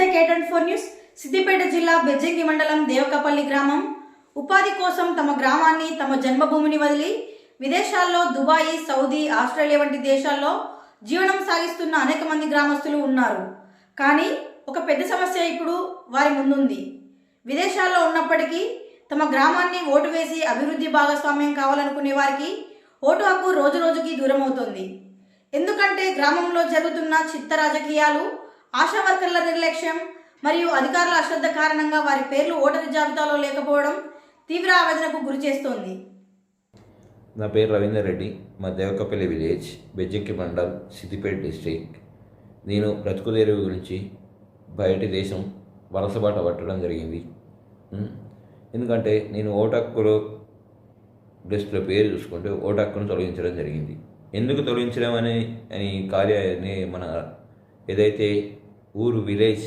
నమస్తే K24 news. Siddipet జిల్లా బెజ్జంకి మండలం దేవకపల్లి గ్రామం ఉపాధి కోసం తమ గ్రామాన్ని తమ జన్మభూమిని వదిలి విదేశాల్లో దుబాయ్, సౌదీ, ఆస్ట్రేలియా వంటి దేశాల్లో జీవనం సాగిస్తున్న అనేక మంది గ్రామస్తులు ఉన్నారు. కానీ ఒక పెద్ద సమస్య ఇప్పుడు వారి ముందుంది. విదేశాల్లో ఉన్నప్పటికీ తమ గ్రామాన్ని ఓటు వేసి అభివృద్ధి భాగస్వామ్యం కావాలనుకునే వారికి ఓటు హక్కు రోజు రోజుకి దూరం అవుతోంది. ఎందుకంటే గ్రామంలో జరుగుతున్న చిత్త రాజకీయాలు, ఆశా వర్కర్ల నిర్లక్ష్యం మరియు అధికారుల అశ్రద్ధ కారణంగా వారి పేర్లు ఓటరు జాబితాలో లేకపోవడం తీవ్ర ఆవేదనకు గురి చేస్తోంది. నా పేరు రవీందర్ రెడ్డి. మా దేవకపల్లి విలేజ్, బెజ్జంకి మండల్, సిద్దిపేట డిస్ట్రిక్ట్. నేను బ్రతుకుదేరు గురించి బయటి దేశం వలసబాట పట్టడం జరిగింది. ఎందుకంటే నేను ఓటు హక్కులో లిస్టులో పేరు చూసుకుంటే ఓటు హక్కును తొలగించడం జరిగింది. ఎందుకు తొలగించడం అని కార్యాన్ని మన ఏదైతే ఊరు విలేజ్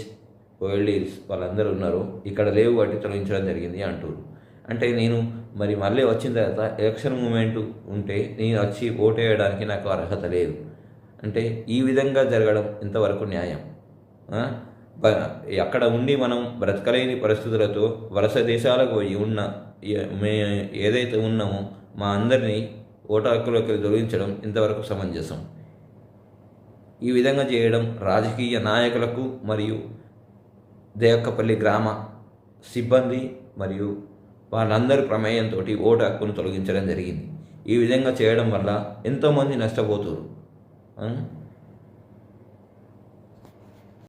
ఓల్డీస్ వాళ్ళందరూ ఉన్నారో ఇక్కడ లేవు వాటి తొలగించడం జరిగింది అంటారు. అంటే నేను మళ్ళీ వచ్చిన తర్వాత ఎలక్షన్ మూమెంట్ ఉంటే నేను వచ్చి ఓటు వేయడానికి నాకు అర్హత లేదు. అంటే ఈ విధంగా జరగడం ఎంతవరకు న్యాయం? అక్కడ ఉండి మనం బ్రతకలేని పరిస్థితులతో వలస దేశాలకు పోయి ఏదైతే ఉన్నామో మా అందరినీ ఓటు హక్కులోకి తొలగించడం ఇంతవరకు సమంజసం. ఈ విధంగా చేయడం రాజకీయ నాయకులకు మరియు దేవకపల్లి గ్రామ సిబ్బంది మరియు వాళ్ళందరి ప్రమేయంతో ఓటు హక్కును తొలగించడం జరిగింది. ఈ విధంగా చేయడం వల్ల ఎంతోమంది నష్టపోతారు.